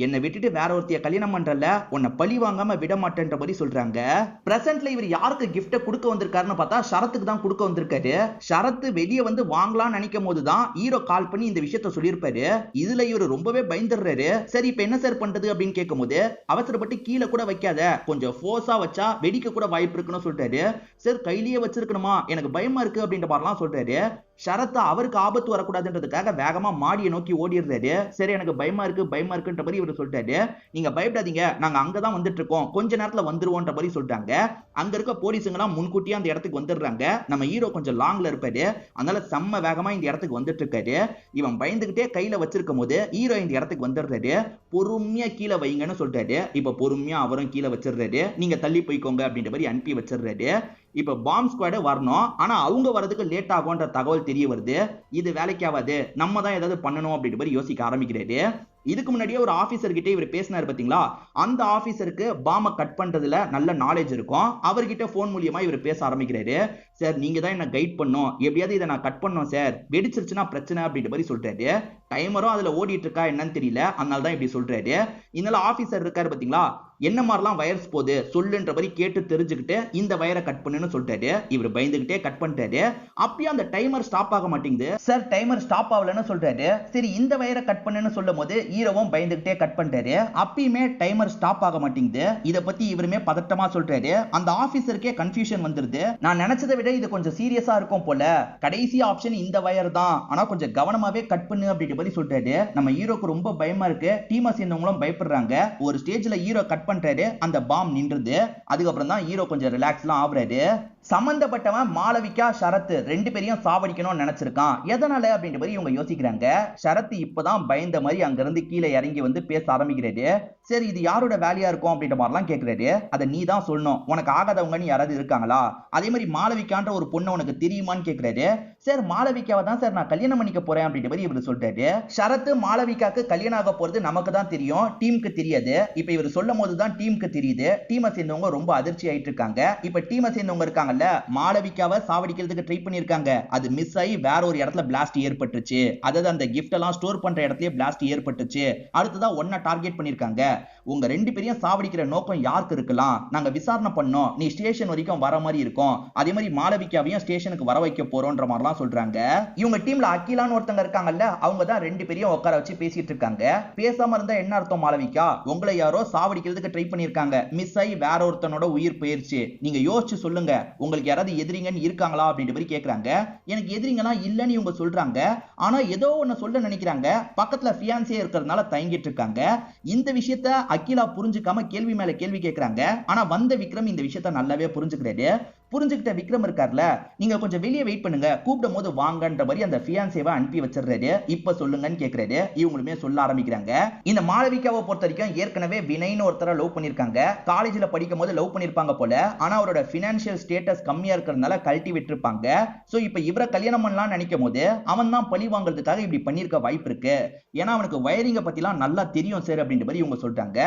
என்னை விட்டுட்டு வேற ஒருத்திய கல்யாணம் பண்றல, உன்னை பழி வாங்காம விட மாட்டேன்ற மாதிரி சொல்றாங்க. பிரசன்ட்ல இவர் யாருக்கு கிஃப்ட் கொடுக்க வந்திருக்காருன்னு பார்த்தா ஷரத்துக்கு தான் கொடுக்க வந்திருக்காரு. ஷரத் வெளியே வந்து வாங்கலாம்னு நினைக்கும் போதுதான் ஹீரோ கால் பண்ணி இந்த விஷயத்த சொல்லியிருப்பாரு. இதுல இவர் ரொம்பவே பயந்துடுறாரு. சரி இப்ப என்ன சார் பண்றது அப்படின்னு கேட்கும் போது, அவசரப்பட்டு கீழே கூட வைக்காத, கொஞ்சம் ஃபோர்ஸா வச்சா வெடிக்க கூட வாய்ப்பு இருக்குன்னு சொல்றாரு. சார் கையிலேயே வச்சிருக்கணுமா, எனக்கு பயமா இருக்கு அப்படின்ற மாதிரிலாம் சொல்றாரு. ஷரத் அவருக்கு ஆபத்து வரக்கூடாதுன்றதுக்காக வேகமா மாடியை நோக்கி ஓடிடுறாரு. சரி எனக்கு பயமா இருக்குன்ற மாதிரி இவர் சொல்லிட்டாரு. நீங்க பயப்படாதீங்க, நாங்க அங்கதான் வந்துட்டு இருக்கோம், கொஞ்ச நேரத்துல வந்துருவோன்ற மாதிரி சொல்லிட்டாங்க. அங்க இருக்க போலீஸுங்கலாம் முன்கூட்டியே அந்த இடத்துக்கு வந்துடுறாங்க. நம்ம ஹீரோ கொஞ்சம் லாங்ல இருப்பாரு, அதனால செம்ம வேகமா இந்த இடத்துக்கு வந்துட்டு இருக்காரு. இவன் பயந்துகிட்டே கையில வச்சிருக்கும் போது ஹீரோ இந்த இடத்துக்கு வந்துடுறாரு. பொறுமையா கீழே வைங்கன்னு சொல்றாரு. இப்ப பொறுமையா அவரும் கீழே வச்சிடுறாரு. நீங்க தள்ளி போய்க்கோங்க அப்படின்ற மாதிரி அனுப்பி வச்சிடுறாரு. இப்ப பாம் ஸ்குவாட் வரணும், ஆனா அவங்க வரதுக்கு லேட் ஆகும்ன்ற தகவல் தெரிய வருது. இது வேலைக்கு ஆகாது, நம்ம தான் ஏதாவது பண்ணணும் அப்படின்ற மாதிரி யோசிக்க ஆரம்பிக்கிறாரு. இதுக்கு முன்னாடியே ஒரு ஆபீசர் கிட்ட இவர் பேசினார் பாத்தீங்களா, அந்த ஆபீசருக்கு பாம கட் பண்றதுல நல்ல நாலேஜ் இருக்கும். அவர்கிட்ட போன் மூலியமா இவர் பேச ஆரம்பிக்கிறாரு. சார் நீங்க தான் என்ன கைட் பண்ணும், எப்படியாவது இதை நான் கட் பண்ணோம் சார், வெடிச்சிருச்சுன்னா பிரச்சனை அப்படின்ற மாதிரி சொல்றாரு. டைமரும் அதுல ஓடிட்டு இருக்கா என்னன்னு தெரியல, அதனால தான் இப்படி சொல்றாரு. இதனால ஆபீசர் இருக்காரு பாத்தீங்களா, என்ன மாதிரிலாம் வயர்ஸ் போகுது சொல்லுன்ற மாதிரி கேட்டு தெரிஞ்சுக்கிட்டு இந்த வயரை கட் பண்ணுன்னு சொல்லிட்டாரு. இவர் பயந்துகிட்டே கட் பண்ணிட்டாரு. அப்பயே அந்த டைமர் ஸ்டாப் ஆக மாட்டேங்குது. சார் டைமர் ஸ்டாப் ஆகலன்னு சொல்றாரு. சரி இந்த வயரை கட் பண்ணுன்னு சொல்லும் போது ஹீரோவும் பயந்துகிட்டே கட் பண்ணிட்டாரு. அப்பயுமே டைமர் ஸ்டாப் ஆக மாட்டேங்குது. இத பத்தி இவருமே பதட்டமா சொல்றாரு. அந்த ஆபீசருக்கே கன்ஃபியூஷன் வந்துருது. நான் நினைச்சதை விட இது கொஞ்சம் சீரியஸா இருக்கும் போல, கடைசி ஆப்ஷன் இந்த வயர் தான், ஆனா கொஞ்சம் கவனமாவே கட் பண்ணு அப்படின்ற மாதிரி சொல்றாரு. நம்ம ஹீரோக்கு ரொம்ப பயமா இருக்கு. டீமை சேர்ந்தவங்களும் பயப்படுறாங்க. ஒரு ஸ்டேஜ்ல ஹீரோ கட் பண்றாரு, அந்த பாம் நின்றுது. அதுக்கப்புறம் தான் ஹீரோ கொஞ்சம் ரிலாக்ஸ்லாம் ஆகுறாரு. சம்பந்தப்பட்டவன் மாளவிகா ஷரத் ரெண்டு பேரையும் சாவடிக்கணும்னு நினைச்சிருக்கான். எதனால அப்படின்ற மாதிரி இவங்க யோசிக்கிறாங்க. ஷரத் இப்பதான் பயந்த மாதிரி அங்க இருந்து கீழே இறங்கி வந்து பேச ஆரம்பிக்கிறாரு. சரி இது யாரோட வேலையா இருக்கும் அப்படின்ற மாதிரிலாம் கேட்கிறாரு. அதை நீ தான் சொல்லணும், உனக்கு ஆகாதவங்க யாராவது இருக்காங்களா, அதே மாதிரி மாளவிகான்ற ஒரு பொண்ணு உனக்கு தெரியுமான்னு கேட்கிறாரு. சார் மாளவிகாவை தான் சார் நான் கல்யாணம் பண்ணிக்க போறேன் அப்படின்ற மாதிரி இவர் சொல்றாரு. ஷரத் மாளவிகாக்கு கல்யாணம் ஆக போறது நமக்கு தான் தெரியும், டீமுக்கு தெரியாது. இப்ப இவர் சொல்லும் போதுதான் டீமுக்கு தெரியுது. டீமை சேர்ந்தவங்க ரொம்ப அதிர்ச்சி ஆயிட்டு இருக்காங்க. இப்ப டீமை சேர்ந்தவங்க இருக்காங்க, மாளவிகாவை சாவடிக்கிறதுக்கு ட்ரை பண்ணிருக்காங்க. அது மிஸ் ஆகி வேற ஒரு இடத்துல பிளாஸ்ட் ஏற்பட்டுச்சு. அதாவது அந்த கிஃப்ட் எல்லாம் ஸ்டோர் பண்ற இடத்துல பிளாஸ்ட் ஏற்பட்டுச்சு. அடுத்ததா ஒன்ன டார்கெட் பண்ணிருக்காங்க. உங்க 2 பேரையும் சாவடிக்கிற நோக்கம் யாருக்கு இருக்கலாம், நாங்க விசாரணை பண்ணோம், நீ ஸ்டேஷன் வரைக்கும் வர மாதிரி இருக்கும், அதே மாதிரி மாளவிகாவையும் ஸ்டேஷனுக்கு வர வைக்க போறோம்ன்ற மாதிரிலாம் சொல்றாங்க. இவங்க டீம்ல அகிலான்னு ஒருத்தங்க இருக்காங்கல்ல, அவங்க தான் 2 பேரையும் உட்கார வச்சு பேசிட்டு இருக்காங்க. பேசாம இருந்தா என்ன அர்த்தம் மாளவிகா, உங்களை யாரோ சாவடிக்கிறதுக்கு ட்ரை பண்ணிருக்காங்க, மிஸ் ஆகி வேற ஒருத்தனோட உயிர் போயிருச்சு, நீங்க யோசிச்சு சொல்லுங்க, உங்களுக்கு யாராவது எதிரிங்கன்னு இருக்காங்களா அப்படின்ற மாதிரி கேக்குறாங்க. எனக்கு எதிரிங்கலாம் இல்லன்னு இவங்க சொல்றாங்க. ஆனா ஏதோ ஒன்னு சொல்ல நினைக்கிறாங்க. பக்கத்துல ஃபியான்சியே இருக்கிறதுனால தயங்கிட்டு இருக்காங்க. இந்த விஷயத்த அகிலா புரிஞ்சுக்காம கேள்வி மேல கேள்வி கேக்குறாங்க. ஆனா வந்த விக்ரம் இந்த விஷயத்த நல்லாவே புரிஞ்சுக்கிறாரு. புரிஞ்சுக்கிட்ட விக்ரம் இருக்கார்ல, நீங்க கொஞ்சம் வெளியே வெயிட் பண்ணுங்க, கூப்பிடும் போது வாங்கன்ற மாதிரி அந்த ஃபியான்சேவை அனுப்பி வச்சிடுறாரு. இப்ப சொல்லுங்கன்னு கேக்குறாரு. இவங்களுமே சொல்ல ஆரம்பிக்கிறாங்க. இந்த மாளவிகாவை பொறுத்த வரைக்கும் ஏற்கனவே வினய்னு ஒருத்தர லவ் பண்ணிருக்காங்க. காலேஜ்ல படிக்கும் போது லவ் பண்ணிருப்பாங்க போல. ஆனா அவரோட பினான்சியல் ஸ்டேட்டஸ் கம்மியா இருக்கிறதுனால கழட்டி விட்டுருப்பாங்க. சோ இப்ப இவரை கல்யாணம் பண்ணலாம் நினைக்கும் போது அவன் தான் பழி வாங்குறதுக்காக இப்படி பண்ணிருக்க வாய்ப்பு இருக்கு. ஏன்னா அவனுக்கு வயரிங்க பத்திலாம் நல்லா தெரியும் சார் அப்படின்ற மாதிரி இவங்க சொல்றாங்க.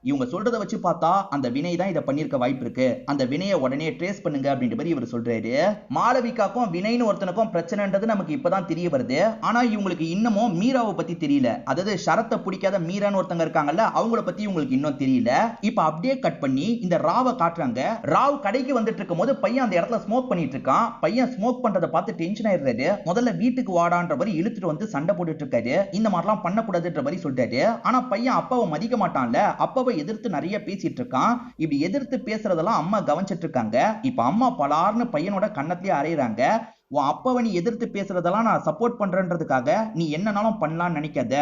இவங்க சொல்றத வச்சு பார்த்தா அந்த வினய் தான் இதை பண்ணிருக்க வாய்ப்பு இருக்கு. அந்த வினயை உடனே ட்ரேஸ் பண்ணுங்க அப்படின்ற மாதிரி இவர் சொல்றாரு. மாளவிகாக்கும் வினய்னு ஒருத்தனுக்கும் பிரச்சனைன்றது நமக்கு இப்பதான் தெரிய வருது. ஆனா இவங்களுக்கு இன்னமும் மீராவை பத்தி தெரியல. அதாவது ஷரத்தை பிடிக்காத மீரான்னு ஒருத்தங்க இருக்காங்கல்ல, அவங்கள பத்தி இவங்களுக்கு இன்னும் தெரியல. இப்ப அப்படியே கட் பண்ணி இந்த ராவை காட்டுறாங்க. ராவ் கடைக்கு வந்துட்டு இருக்கும் போது பையன் அந்த இடத்துல ஸ்மோக் பண்ணிட்டு இருக்கான். பையன் ஸ்மோக் பண்றதை பார்த்து டென்ஷன் ஆயிடுறாரு. முதல்ல வீட்டுக்கு வாடான்ற மாதிரி இழுத்துட்டு வந்து சண்டை போட்டுட்டு இருக்காரு. இந்த மாதிரிலாம் பண்ணக்கூடாதுன்ற மாதிரி சொல்றாரு. ஆனா பையன் அப்பாவை மதிக்க மாட்டான்ல, அப்பாவை எதிர்த்து நிறைய பேசிட்டு இருக்கான். இப்படி எதிர்த்து பேசுறதெல்லாம் அம்மா கவனிச்சிட்டு இருக்காங்க. இப்ப அம்மா பலார்னு பையனோட கண்ணத்திலே அறையிறாங்க. உன் அப்பாவை நீ எதிர்த்து பேசுறதெல்லாம் நான் சப்போர்ட் பண்றேன்றதுக்காக நீ என்னனாலும் பண்ணலாம்னு நினைக்காத,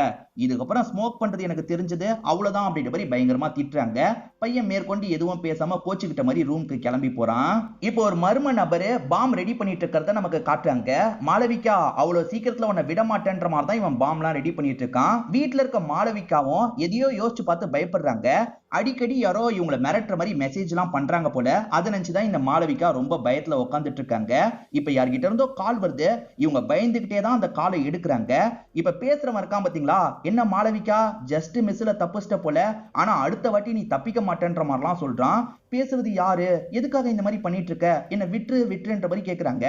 இதுக்கப்புறம் ஸ்மோக் பண்றது எனக்கு தெரிஞ்சது அவ்வளவுதான் அப்படின்ற மாதிரி பயங்கரமா திட்டுறாங்க. பையன் மேற்கொண்டு எதுவும் பேசாம கோச்சுக்கிட்ட மாதிரி ரூமுக்கு கிளம்பி போறான். இப்போ ஒரு மர்ம நபரு பாம் ரெடி பண்ணிட்டு இருக்கிறத நமக்கு காட்டுறாங்க. மாளவிகா அவ்வளவு சீக்கிரத்துல உன்னை விட மாட்டேன்ற மாதிரி தான் இவன் பாம்லாம் ரெடி பண்ணிட்டு இருக்கான். வீட்டுல இருக்க மாளவிகாவும் எதையோ யோசிச்சு பார்த்து பயப்படுறாங்க. அடிக்கடி யாரோ இவங்களை மிரட்டுற மாதிரி மெசேஜ் எல்லாம் பண்றாங்க போல. அதை நினைச்சுதான் இந்த மாளவிகா ரொம்ப பயத்துல உட்காந்துட்டு இருக்காங்க. இப்ப யார்கிட்ட இருந்தோ கால் வருது. இவங்க பயந்துகிட்டே தான் அந்த காலை எடுக்கிறாங்க. இப்ப பேசுறவன் இருக்கான் பாத்தீங்களா, என்ன மாளவிகா ஜஸ்ட் மிஸ்ல தப்பிச்சிட்ட போல, ஆனா அடுத்த வாட்டி நீ தப்பிக்க மாட்டேன்ற மாதிரிலாம் சொல்றான். பேசுறது யாரு, எதுக்காக இந்த மாதிரி பண்ணிட்டு இருக்க, என்ன விட்டுரு விட்டுருன்ற மாதிரி கேக்குறாங்க.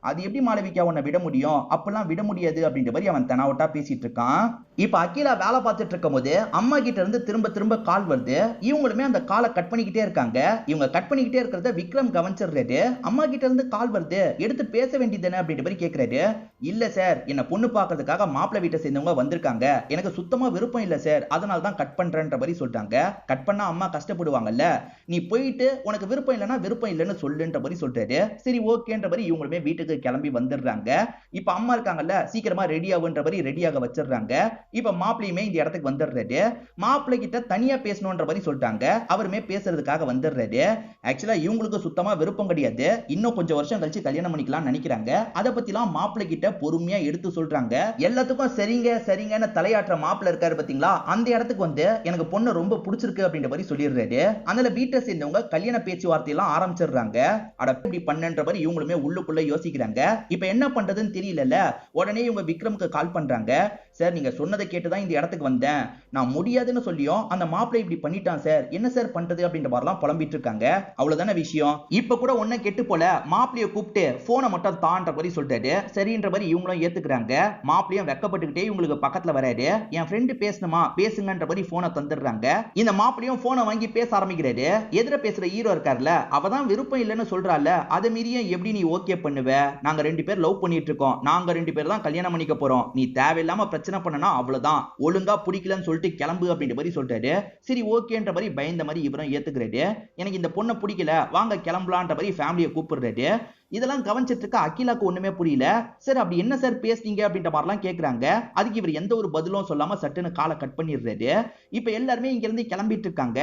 அது எப்படி மாளவிகா உன்னை விட முடியும், அப்பெல்லாம் விட முடியாது அப்படின்ற மாதிரி அவன் தெனாவட்டா பேசிட்டு இருக்கான். இப்ப அகிலா வேலை பார்த்துட்டு இருக்கும் போது அம்மா கிட்ட இருந்து திரும்ப திரும்ப கால் வருது. இவங்களுமே அந்த காலை கட் பண்ணிக்கிட்டே இருக்காங்க. இவங்க கட் பண்ணிக்கிட்டே இருக்கிறத விக்ரம் கவனிச்சிடுறாரு. அம்மா கிட்ட இருந்து கால் வருது, எடுத்து பேச வேண்டியதுன்னு அப்படின்ற மாதிரி கேக்குறாரு. இல்ல சார், என்ன பொண்ணு பார்க்கறதுக்காக மாப்பிள்ளை வீட்டை சேர்ந்தவங்க வந்திருக்காங்க, எனக்கு சுத்தமா விருப்பம் இல்ல சார், அதனால தான் கட் பண்றேன்ற மாதிரி சொல்றாங்க. கட் பண்ணா அம்மா கஷ்டப்படுவாங்கல்ல, நீ போயிட்டு உனக்கு விருப்பம் இல்லைன்னா விருப்பம் இல்லைன்னு சொல்லுன்ற மாதிரி சொல்றாரு. சரி ஓகேன்ற மாதிரி இவங்களுமே வீட்டுக்கு கிளம்பி வந்துடுறாங்க. இப்ப அம்மா இருக்காங்கல்ல, சீக்கிரமா ரெடி ஆகுன்ற மாதிரி ரெடியாக வச்சிடுறாங்க. இப்ப மாப்பிள்ளையுமே இந்த இடத்துக்கு வந்துடுறாரு. மாப்பிள்ளை கிட்ட தனியா பேசணும்ன்ற மாதிரி சொல்லிட்டாங்க. அவருமே பேசுறதுக்காக வந்துடுறாரு. ஆக்சுவலா இவங்களுக்கு சுத்தமா விருப்பம் கிடையாது, இன்னும் கொஞ்சம் வருஷம் கழிச்சு கல்யாணம் பண்ணிக்கலாம்னு நினைக்கிறாங்க. அதை பத்திலாம் மாப்பிள்ளை கிட்ட பொறுமையா எடுத்து சொல்றாங்க. எல்லாத்துக்கும் சரிங்க சரிங்கன்னு தலையாட்டுற மாப்பிள்ளை இருக்காரு பாத்தீங்களா, அந்த இடத்துக்கு வந்து எனக்கு பொண்ணு ரொம்ப பிடிச்சிருக்கு அப்படின்ற மாதிரி சொல்லிடுறாரு. அதனால வீட்டை சேர்ந்தவங்க கல்யாண பேச்சுவார்த்தை எல்லாம் ஆரம்பிச்சிடுறாங்க. அட இப்படி பண்ணன்ற மாதிரி இவங்களுமே உள்ளுக்குள்ள யோசிக்கிறாங்க. இப்ப என்ன பண்றதுன்னு தெரியல. உடனே இவங்க விக்ரமுக்கு கால் பண்றாங்க. சார், நீங்க சொன்னதை கேட்டுதான் இந்த இடத்துக்கு வந்தேன், நான் முடியாதுன்னு சொல்லியும் அந்த மாப்பிள்ளை இப்படி பண்ணிட்டான் சார், என்ன சார் பண்றது அப்படின்ற மாதிரிலாம் புலம்பிட்டு இருக்காங்க. அவ்வளவுதான விஷயம். இப்ப கூட ஒன்ன கெட்டு போல மாப்பிள்ளைய கூப்பிட்டு போனை மட்டும் தான்ற மாதிரி சொல்றாரு. சரின்ற மாதிரி இவங்களும் ஏத்துக்கிறாங்க. மாப்பிள்ளையும் வெக்கப்பட்டுக்கிட்டே இவங்களுக்கு பக்கத்துல வராரு. என் ஃப்ரெண்டு பேசணுமா பேசுங்கன்ற மாதிரி போனை தந்துடுறாங்க. இந்த மாப்பிள்ளையும் போனை வாங்கி பேச ஆரம்பிக்கிறாரு. எதிர பேசுற ஹீரோ இருக்காருல்ல, அவதான் விருப்பம் இல்லைன்னு சொல்றால, அதை மீறியும் எப்படி நீ ஓகே பண்ணுவ, நாங்க 2 பேர் லவ் பண்ணிட்டு இருக்கோம், நாங்க 2 பேர் தான் கல்யாணம் பண்ணிக்க போறோம், நீ தேவையில்லாம பிரச்சனை பண்ணனா அவ்வளவுதான், ஒழுங்கா பிடிக்கலன்னு சொல்லிட்டு கிளம்பு அப்படின்ற மாதிரி சொல்றாரு. சரி ஓகேன்ற மாதிரி பயந்த மாதிரி இவரும் ஏத்துக்கிறாரு. எனக்கு இந்த பொண்ணை பிடிக்கல, வாங்க கிளம்பலான்ற மாதிரி ஃபேமிலியை கூப்பிடுறாரு. இதெல்லாம் கவனிச்சிட்டு இருக்க அகிலாக்கு ஒண்ணுமே புரியல. சார் அப்படி என்ன சார் பேசுறீங்க அப்படின்ற மாதிரிலாம் கேக்குறாங்க. அதுக்கு இவர் எந்த ஒரு பதிலும் சொல்லாம சட்டுன்னு காலை கட் பண்ணிடுறாரு. இப்ப எல்லாருமே இங்க இருந்து கிளம்பிட்டு இருக்காங்க.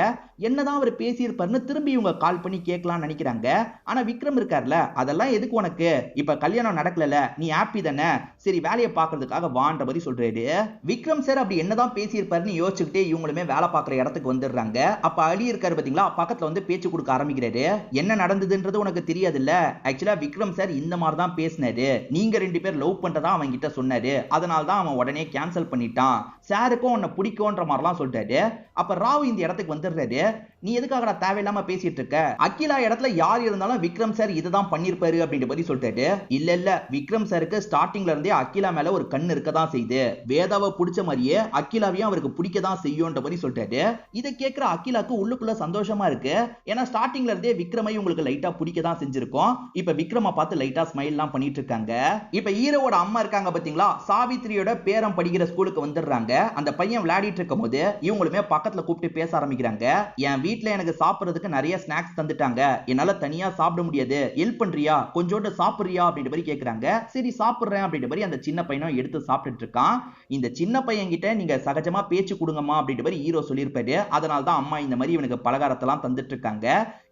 என்னதான் அவர் பேசியிருப்பாருன்னு திரும்பி இவங்க கால் பண்ணி கேட்கலாம்னு நினைக்கிறாங்க. ஆனா விக்ரம் இருக்கார்ல, அதெல்லாம் எதுக்கு உனக்கு, இப்ப கல்யாணம் நடக்கல, நீ ஹாப்பி தானே, சரி வேலையை பாக்குறதுக்காக வான்ற மாதிரி சொல்றாரு. விக்ரம் சார் அப்படி என்னதான் பேசியிருப்பாருன்னு யோசிச்சுக்கிட்டே இவங்களுமே வேலை பார்க்குற இடத்துக்கு வந்துடுறாங்க. அப்ப அலி இருக்காரு பாத்தீங்களா, பக்கத்துல வந்து பேச்சு கொடுக்க ஆரம்பிக்கிறாரு. என்ன நடந்ததுன்றது உனக்கு தெரியாது இல்ல, ஆக்சுவலா விக்ரம் சார் இந்த மாதிரி தான் பேசினாரு, நீங்க 2 பேர் லவ் பண்றதா அவன் கிட்ட சொன்னாரு, அதனால தான் அவன் உடனே கேன்சல் பண்ணிட்டான், சாருக்கும் உன்னை பிடிக்கும்ன்ற மாதிரிலாம் சொல்லிட்டாரு. அப்ப ராவ் இந்த இடத்துக்கு வந்துடுறாரு. நீ எதுக்காக தேவையில்லாம பேசிட்டு இருக்க, அகிலா இடத்துல யார் இருந்தாலும் விக்ரம் சார் இதுதான் பண்ணிருப்பாரு அப்படின்ற மாதிரி சொல்லிட்டாரு. இல்ல விக்ரம் சாருக்கு ஸ்டார்டிங்ல இருந்தே அகிலா மேல ஒரு கண் இருக்கதான் செய்யுது, வேதாவை பிடிச்ச மாதிரியே அகிலாவையும் அவருக்கு பிடிக்கதான் செய்யும்ன்ற மாதிரி சொல்லிட்டாரு. இதை கேட்கிற அகிலாக்கு உள்ளுக்குள்ள சந்தோஷமா இருக்கு. ஏன்னா ஸ்டார்டிங்ல இருந்தே விக்ரமை உங்களுக்கு லைட்டா பிடிக்கதான் செஞ்சிருக்கோம். இப்ப விக்ரமை பார்த்து லைட்டா ஸ்மைல் எல்லாம் பண்ணிட்டு இருக்காங்க. இப்ப ஹீரோவோட அம்மா இருக்காங்க பாத்தீங்களா, சாவித்ரியோட பேரம் படிக்கிற ஸ்கூலுக்கு வந்துடுறாங்க. அந்த பையன் விளையாடிட்டு இருக்கும் போது இவங்களுமே பக்கத்துல கூப்பிட்டு பேச ஆரம்பிக்கிறாங்க. என் வீட்டுல எனக்கு சாப்பிடுறதுக்கு நிறைய ஸ்நாக்ஸ் தந்துட்டாங்க, என்னால தனியா சாப்பிட முடியாது, ஹெல்ப் பண்றியா, கொஞ்சோண்டு சாப்பிடுறியா அப்படின்ற மாதிரி கேக்குறாங்க. சரி சாப்பிடுறேன் அப்படின்ற மாதிரி அந்த சின்ன பையனும் எடுத்து சாப்பிட்டுட்டு இருக்கான். இந்த சின்ன பையன் கிட்ட நீங்க சகஜமா பேச்சு கொடுங்கம்மா அப்படின்ற மாதிரி ஹீரோ சொல்லியிருப்பாரு. அதனால தான் அம்மா இந்த மாதிரி இவனுக்கு பலகாரத்தெல்லாம் தந்துட்டு இருக்காங்க.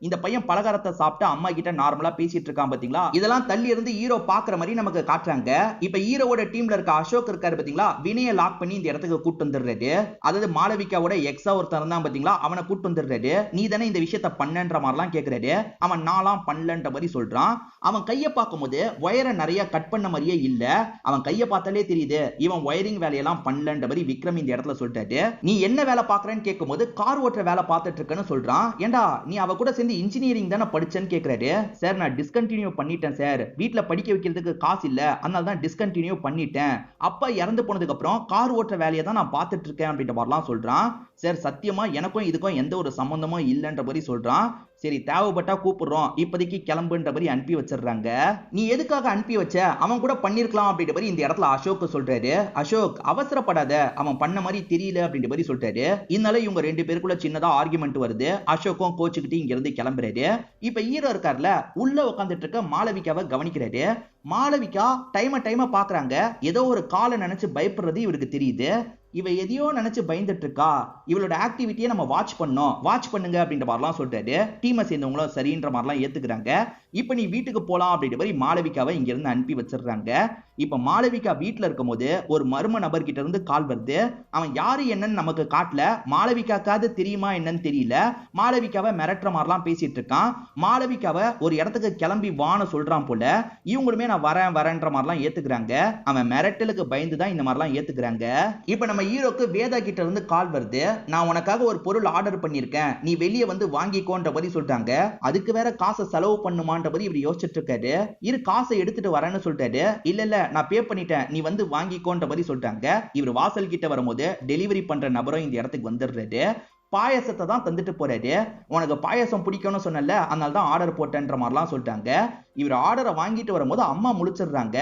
இந்த பையன் பலகாரத்தை சாப்பிட்டு அம்மா கிட்ட நார்மலா பேசிட்டு இருக்கான் பாத்தீங்களா. இதெல்லாம் தள்ளி இருந்து ஹீரோ பாக்குற மாதிரி நமக்கு காட்டுறாங்க. இப்ப ஹீரோவோட டீம்ல இருக்க அசோக் இருக்காரு பாத்தீங்களா, வினய லாக் பண்ணி இந்த இடத்துக்கு கூட்டு வந்துடுறாரு. அதாவது மாளவிகாவோட எக்ஸா ஒருத்தர் இருந்தான் பாத்தீங்களா, அவனை கூட்டு வந்துடுறாரு. நீ தானே இந்த விஷயத்த பண்ணன்ற மாதிரிலாம் கேக்குறாரு. அவன் நாலாம் பண்ணலன்ற மாதிரி சொல்றான். அவன் கையை பார்க்கும்போது ஒயரை நிறைய கட் பண்ண மாதிரியே இல்ல, அவன் கையை பார்த்தாலே தெரியுது இவன் ஒயரிங் வேலையெல்லாம் பண்ணலன்ற மாதிரி விக்ரம் இந்த இடத்துல சொல்லிட்டாரு. நீ என்ன வேலை பாக்குறேன்னு கேட்கும்போது கார் ஓட்டுற வேலை பார்த்துட்டு இருக்கேன்னு சொல்றான். ஏண்டா நீ அவ கூட சேர்ந்து இன்ஜினியரிங் தானே படிச்சேன்னு கேக்குறாரு. சார் நான் டிஸ்கண்டினியூ பண்ணிட்டேன் சார், வீட்டுல படிக்க வைக்கிறதுக்கு காசு இல்ல, அதனால தான் டிஸ்கண்டினியூ பண்ணிட்டேன், அப்பா இறந்து போனதுக்கு அப்புறம் கார் ஓட்டுற வேலையை தான் நான் பார்த்துட்டு இருக்கேன் அப்படின்ற மாதிரிலாம் சொல்றான். சார் சத்தியமா எனக்கும் இதுக்கும் எந்த ஒரு சம்பந்தமும் இல்லைன்ற மாதிரி சொல்றான். சரி தேவைப்பட்டா கூப்பிடுறோம், இப்போதைக்கு கிளம்புன்ற மாதிரி அனுப்பி வச்சிடுறாங்க. நீ எதுக்காக அனுப்பி வச்ச, அவன் கூட பண்ணிருக்கலாம் அப்படின்ற மாதிரி இந்த இடத்துல அசோக் சொல்றாரு. அசோக் அவசரப்படாத, அவன் பண்ண மாதிரி தெரியல அப்படின்ற மாதிரி சொல்றாரு. இதனால இவங்க 2 பேருக்குள்ள சின்னதா ஆர்குமெண்ட் வருது. அசோக்கும் கோச்சுக்கிட்டு இங்க இருந்து கிளம்புறாரு. இப்ப ஹீரோ இருக்கார்ல, உள்ள உட்காந்துட்டு இருக்க மாளவிகாவை கவனிக்கிறாரு. மாளவிகா டைம பாக்குறாங்க. ஏதோ ஒரு காலை நினைச்சு பயப்படுறது இவருக்கு தெரியுது. இவ எதையோ நினைச்சு பயந்துட்டு இருக்கா, இவளோட ஆக்டிவிட்டியை நம்ம வாட்ச் பண்ணுங்க அப்படின்ற மாதிரிலாம் சொல்றாரு. டீமை சேர்ந்தவங்களும் சரின்ற மாதிரிலாம் ஏத்துக்கிறாங்க. இப்ப நீ வீட்டுக்கு போலாம் அப்படின்ற மாதிரி மாளவிகாவை இங்க இருந்து அனுப்பி வச்சிடுறாங்க. இப்ப மாளவிகா வீட்டுல இருக்கும் போது ஒரு மர்ம நபர் கிட்ட இருந்து கால் வருது. அவன் யாரு என்னன்னு நமக்கு காட்டல, மாளவிகாக்காவது தெரியுமா என்னன்னு தெரியல, மாளவிகாவை மிரட்டுற மாதிரிலாம் பேசிட்டு இருக்கான். மாளவிகாவை ஒரு இடத்துக்கு கிளம்பி வான்னு சொல்றான் போல. இவங்களுமே நான் வரேன்ற மாதிரிலாம் ஏத்துக்கிறாங்க. அவன் மிரட்டலுக்கு பயந்து தான் இந்த மாதிரிலாம் ஏத்துக்கிறாங்க. இப்ப நம்ம ஹீரோக்கு வேதா கிட்ட இருந்து கால் வருது. நான் உனக்காக ஒரு பொருள் ஆர்டர் பண்ணிருக்கேன், நீ வெளியே வந்து வாங்கிக்கோன்ற மாதிரி சொல்லிட்டாங்க. அதுக்கு வேற காசை செலவு பண்ணுமான்ற மாதிரி இவர் யோசிச்சுட்டு இருக்காரு. இரு காசை எடுத்துட்டு வரேன்னு சொல்லிட்டாரு. இல்ல நான் பே பண்ணிட்டேன், நீ வந்து வாங்கிக்கோன்ற மாதிரி சொல்லிட்டாங்க. இவர் வாசல் கிட்ட வரும்போது டெலிவரி பண்ற நபரும் இந்த இடத்துக்கு வந்துடுறாரு. பாயசத்தை தான் தந்துட்டு போறாரு. உனக்கு பாயசம் பிடிக்கும்னு சொன்னல, அதனால தான் ஆர்டர் போட்டேன்ற மாதிரிலாம் சொல்லிட்டாங்க. இவர் ஆர்டரை வாங்கிட்டு வரும்போது அம்மா முழிச்சிடுறாங்க.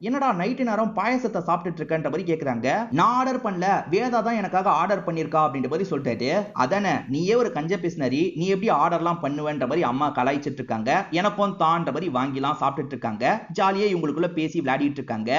என்னடா நைட்டு நேரம் பாயசத்தை சாப்பிட்டுட்டு இருக்கன்ற மாதிரி கேக்குறாங்க. நான் ஆர்டர் பண்ணல, வேதா தான் எனக்காக ஆர்டர் பண்ணிருக்கா அப்படின்ற மாதிரி சொல்லிட்டாரு. அதானே நீயே ஒரு கஞ்ச பிஸ்னரி, நீ எப்படி ஆர்டர்லாம் பண்ணுவேன்ற மாதிரி அம்மா கலாய்ச்சிட்டு இருக்காங்க. எனக்கும் தான்ற மாதிரி வாங்கிலாம் சாப்பிட்டுட்டு இருக்காங்க. ஜாலியா இவங்களுக்குள்ள பேசி விளையாடிட்டு இருக்காங்க.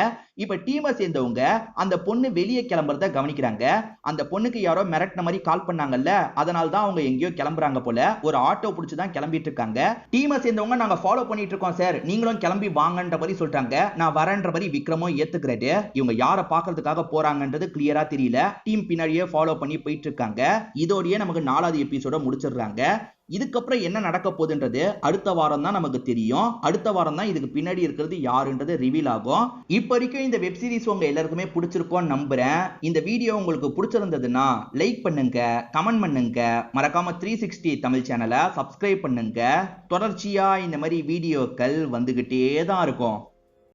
இப்ப டீமை சேர்ந்தவங்க அந்த பொண்ணு வெளியே கிளம்புறத கவனிக்கிறாங்க. அந்த பொண்ணுக்கு யாரோ மிரட்டின மாதிரி கால் பண்ணாங்கல்ல, அதனால தான் அவங்க எங்கேயோ கிளம்புறாங்க போல. ஒரு ஆட்டோ பிடிச்சுதான் கிளம்பிட்டு இருக்காங்க. டீமை சேர்ந்தவங்க நாங்க ஃபாலோ பண்ணிட்டு இருக்கோம் சார், நீங்களும் கிளம்பி வாங்கன்ற மாதிரி சொல்றாங்க. நான் வரேன்ற மாதிரி விக்ரமும் ஏத்துக்கிறாரு. இவங்க யாரை பாக்குறதுக்காக போறாங்கன்றது கிளியரா தெரியல. டீம் பின்னாடியே ஃபாலோ பண்ணி போயிட்டு இருக்காங்க. இதோடயே நமக்கு 4வது எபிசோட முடிச்சிடுறாங்க. இதுக்கப்புறம் என்ன நடக்க போகுதுன்றது அடுத்த வாரம் தான் நமக்கு தெரியும். அடுத்த வாரம் தான் இதுக்கு பின்னாடி இருக்கிறது யாருன்றது ரிவீல் ஆகும். இப்ப வரைக்கும் இந்த வெப் சீரிஸ் உங்க எல்லாருக்குமே பிடிச்சிருக்கும்னு நம்புறேன். இந்த வீடியோ உங்களுக்கு பிடிச்சிருந்ததுன்னா லைக் பண்ணுங்க, கமெண்ட் பண்ணுங்க, மறக்காம 360 தமிழ் சேனலை சப்ஸ்கிரைப் பண்ணுங்க. தொடர்ச்சியா இந்த மாதிரி வீடியோக்கள் வந்துகிட்டே தான் இருக்கும்.